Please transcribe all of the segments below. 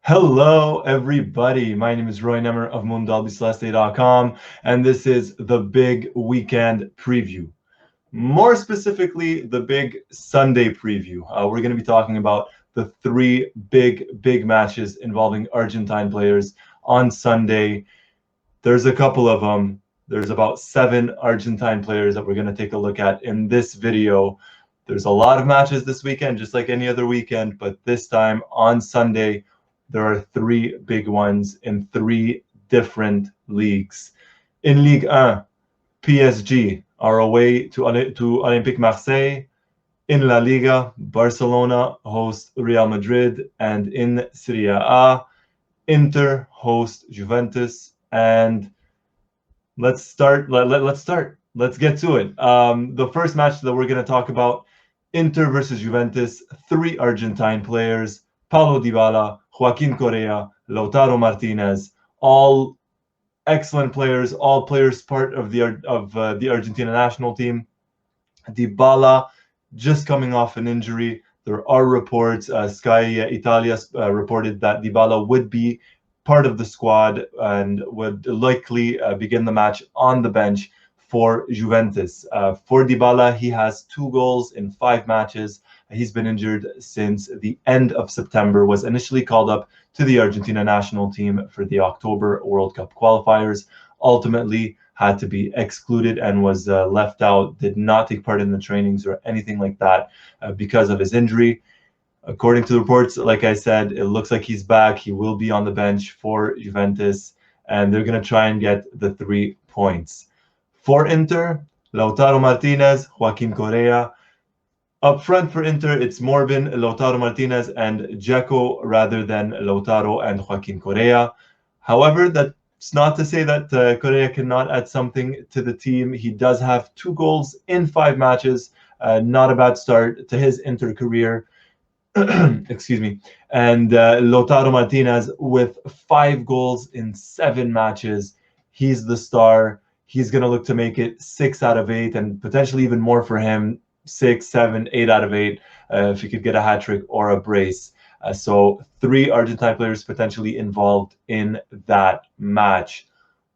Hello, everybody. My name is Roy Nemmer of Mundo Albiceleste.com, and this is the big weekend preview. More specifically, the big Sunday preview. We're going to be talking about the three big matches involving Argentine players on Sunday. There's a couple of them. There's about 7 Argentine players that we're going to take a look at in this video. There's a lot of matches this weekend, just like any other weekend, but this time on Sunday, there are 3 big ones in 3 different leagues. In Ligue 1, PSG are away to Olympique Marseille. In La Liga, Barcelona host Real Madrid, and in Serie A, Inter host Juventus. And let's start. Let's start. Let's get to it. The first match that we're going to talk about, Inter versus Juventus. 3 Argentine players: Paulo Dybala, Joaquin Correa, Lautaro Martinez, all excellent players, all players part of the Argentina national team. Dybala just coming off an injury. There are reports, Sky Italia reported that Dybala would be part of the squad and would likely begin the match on the bench for Juventus. For Dybala, he has 2 goals in 5 matches. He's been injured since the end of September, was initially called up to the Argentina national team for the October World Cup qualifiers, ultimately had to be excluded and was left out, did not take part in the trainings or anything like that because of his injury. According to the reports, like I said, it looks like he's back. He will be on the bench for Juventus, and they're going to try and get the 3 points. For Inter, Lautaro Martinez, Joaquin Correa. Up front for Inter, it's more been Lautaro Martinez and Dzeko rather than Lautaro and Joaquin Correa. However, that's not to say that Correa cannot add something to the team. He does have 2 goals in 5 matches. Not a bad start to his Inter career. Excuse me. And Lautaro Martinez with 5 goals in 7 matches. He's the star. He's going to look to make it 6 out of 8 and potentially even more for him. 6, 7, 8 out of 8 if he could get a hat trick or a brace. So 3 Argentine players potentially involved in that match.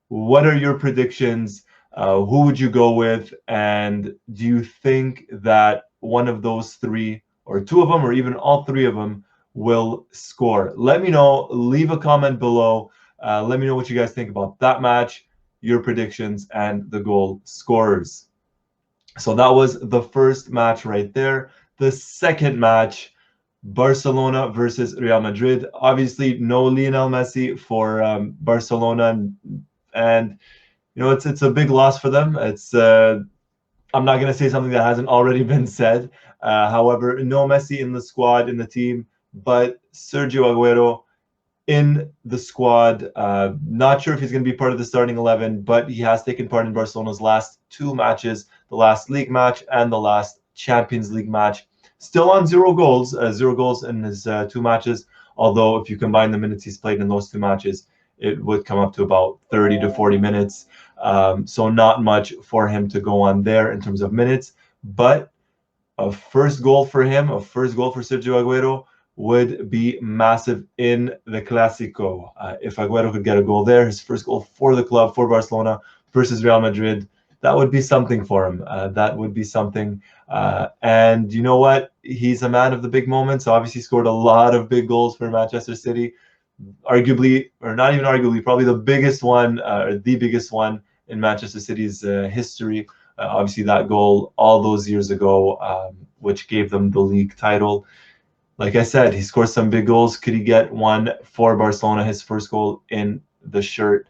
What are your predictions? Who would you go with? And do you think that one of those 3 or 2 of them or even all 3 of them will score? Let me know. Leave a comment below. Let me know what you guys think about that match, your predictions, and the goal scorers. So that was the first match right there. The second match, Barcelona versus Real Madrid. Obviously, no Lionel Messi for Barcelona, and you know it's a big loss for them. It's I'm not going to say something that hasn't already been said. However, no Messi in the squad, in the team, but Sergio Aguero in the squad. Not sure if he's going to be part of the starting 11, but he has taken part in Barcelona's last 2 matches, the last league match and the last Champions League match. Still on 0 goals, 0 goals in his 2 matches, although if you combine the minutes he's played in those 2 matches, it would come up to about 30 to 40 minutes. So not much for him to go on there in terms of minutes, but a first goal for him, a first goal for Sergio Aguero would be massive in the Clásico. If Aguero could get a goal there, his first goal for the club, for Barcelona versus Real Madrid, that would be something for him. That would be something. And you know what? He's a man of the big moments. Obviously scored a lot of big goals for Manchester City. Arguably, or not even arguably, probably the biggest one, or the biggest one in Manchester City's history. Obviously that goal all those years ago, which gave them the league title. Like I said, he scored some big goals. Could he get one for Barcelona, his first goal in the shirt?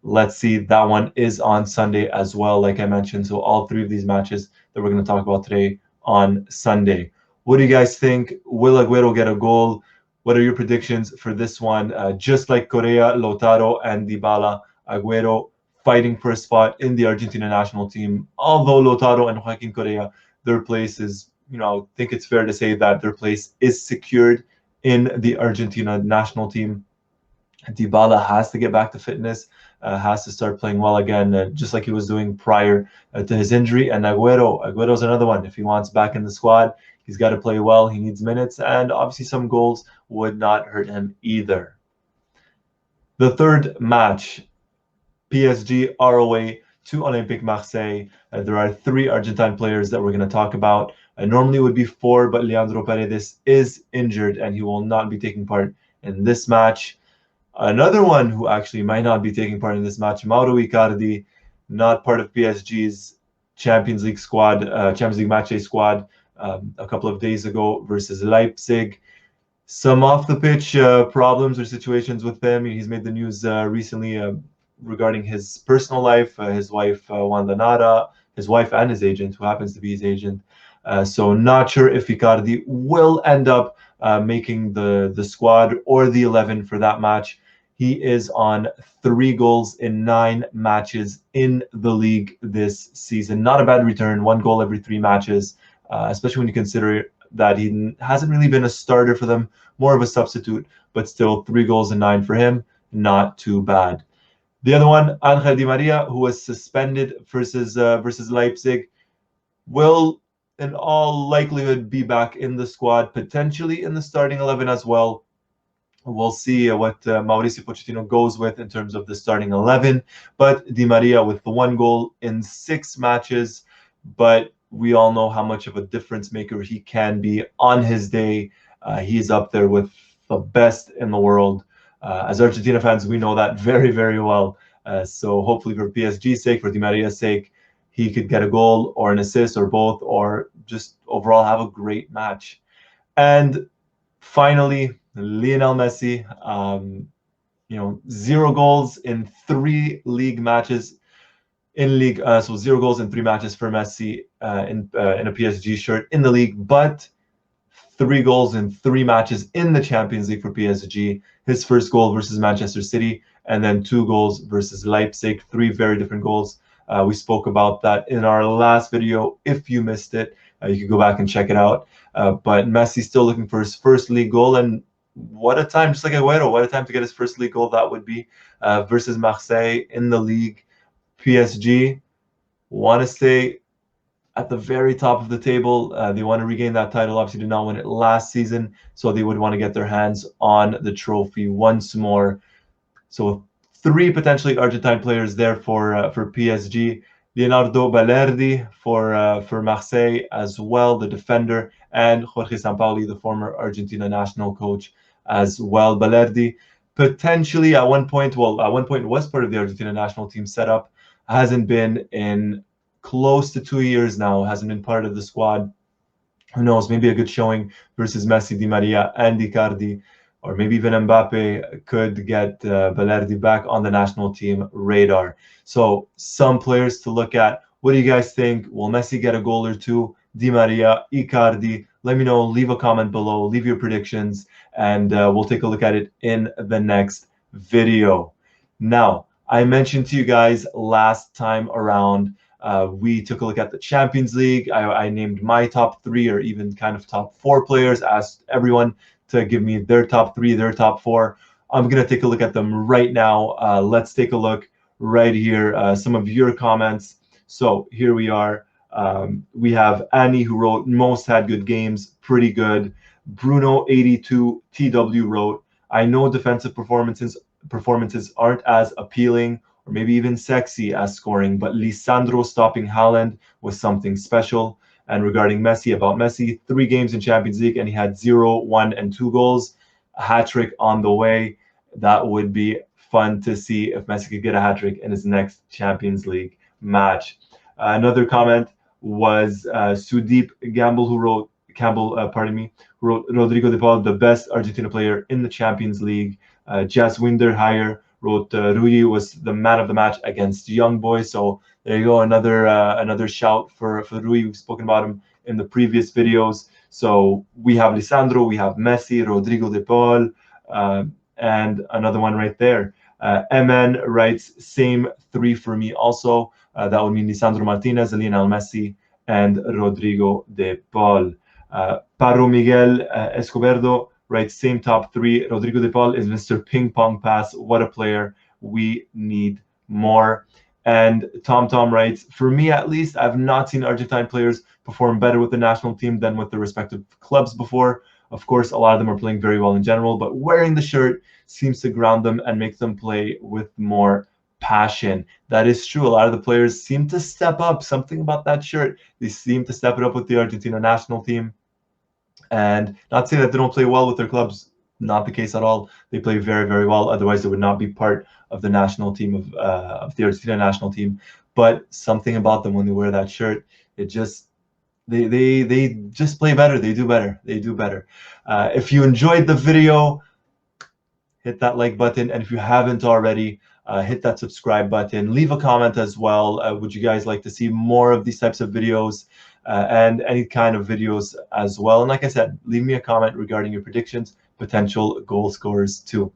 Let's see. That one is on Sunday as well, like I mentioned. So all 3 of these matches that we're going to talk about today on Sunday. What do you guys think? Will Aguero get a goal? What are your predictions for this one? Just like Correa, Lautaro, and Dybala, Aguero fighting for a spot in the Argentina national team. Although Lautaro and Joaquin Correa, their place is, you know, I think it's fair to say that their place is secured in the Argentina national team. Dybala has to get back to fitness, has to start playing well again, just like he was doing prior to his injury. And Aguero's another one. If he wants back in the squad, He's got to play well. He needs minutes, and obviously some goals would not hurt him either. The third match, PSG are away to Olympique Marseille. There are 3 Argentine players that we're going to talk about. Normally it would be 4, but Leandro Paredes is injured and he will not be taking part in this match. Another one who actually might not be taking part in this match, Mauro Icardi, not part of PSG's Champions League squad, Champions League matchday squad a couple of days ago versus Leipzig. Some off-the-pitch problems or situations with him. He's made the news recently regarding his personal life, his wife Wanda Nara, his wife and his agent, who happens to be his agent. So not sure if Icardi will end up making the squad or the 11 for that match. He is on 3 goals in 9 matches in the league this season. Not a bad return, 1 goal every 3 matches, especially when you consider that he hasn't really been a starter for them, more of a substitute, but still 3 goals in 9 for him, not too bad. The other one, Angel Di Maria, who was suspended versus Leipzig, will in all likelihood be back in the squad, potentially in the starting 11 as well. We'll see what Mauricio Pochettino goes with in terms of the starting 11. But Di Maria with the 1 goal in 6 matches, but we all know how much of a difference maker he can be on his day. He's up there with the best in the world. As Argentina fans, we know that very, very well. So hopefully for PSG's sake, for Di Maria's sake, he could get a goal or an assist or both, or just overall have a great match. And finally, Lionel Messi, 0 goals in 3 league matches in league. So 0 goals in 3 matches for Messi in a PSG shirt in the league, but 3 goals in 3 matches in the Champions League for PSG. His first goal versus Manchester City, and then 2 goals versus Leipzig. 3 very different goals. We spoke about that in our last video. If you missed it, you can go back and check it out. But Messi's still looking for his first league goal, and what a time, just like Aguero, what a time to get his first league goal that would be versus Marseille in the league. PSG want to stay at the very top of the table. They want to regain that title. Obviously did not win it last season, so they would want to get their hands on the trophy once more. So 3 potentially Argentine players there for PSG. Leonardo Balerdi for Marseille as well, the defender, and Jorge Sampaoli, the former Argentina national coach as well. Balerdi potentially at one point was part of the Argentina national team setup, hasn't been in close to 2 years now, hasn't been part of the squad. Who knows, maybe a good showing versus Messi, Di Maria, and Icardi, or maybe even Mbappe could get Balerdi back on the national team radar. So some players to look at. What do you guys think? Will Messi get a goal or 2? Di Maria, Icardi? Let me know. Leave a comment below. Leave your predictions, and we'll take a look at it in the next video. Now, I mentioned to you guys last time around, we took a look at the Champions League. I named my top 3 or even kind of top 4 players, asked everyone to give me their top 3, their top 4. I'm going to take a look at them right now. Let's take a look right here. Some of your comments. So here we are. We have Annie, who wrote, most had good games, pretty good. Bruno82 TW wrote, I know defensive performances aren't as appealing or maybe even sexy as scoring, but Lisandro stopping Haaland was something special. And regarding Messi, about Messi, 3 games in Champions League and he had 0, 1, and 2 goals. A hat-trick on the way. That would be fun to see if Messi could get a hat-trick in his next Champions League match. Another comment was Sudeep Gamble, who wrote, who wrote Rodrigo de Paul, the best Argentina player in the Champions League. Jaswinder Hire wrote Rui was the man of the match against Young Boys. So there you go, another shout for Rui. We've spoken about him in the previous videos. So we have Lisandro, we have Messi, Rodrigo de Paul, and another one right there. MN writes, same 3 for me also. That would mean Lisandro Martinez, Lionel Messi, and Rodrigo de Paul. Paro Miguel Escoberdo writes, same top 3. Rodrigo de Paul is Mr. Ping Pong Pass. What a player. We need more. And Tom writes, for me at least, I've not seen Argentine players perform better with the national team than with their respective clubs before. Of course, a lot of them are playing very well in general, but wearing the shirt seems to ground them and make them play with more passion. That is true. A lot of the players seem to step up. Something about that shirt. They seem to step it up with the Argentina national team. And not to say that they don't play well with their clubs, not the case at all. They play very, very well. Otherwise, they would not be part of the national team of the Argentina national team. But something about them when they wear that shirt, it just they just play better. They do better. They do better. If you enjoyed the video, hit that like button, and if you haven't already, hit that subscribe button. Leave a comment as well. Would you guys like to see more of these types of videos and any kind of videos as well? And like I said, leave me a comment regarding your predictions, potential goal scorers too.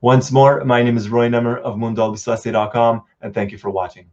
Once more, my name is Roy Nemmer of Mundo Albiceleste.com, and thank you for watching.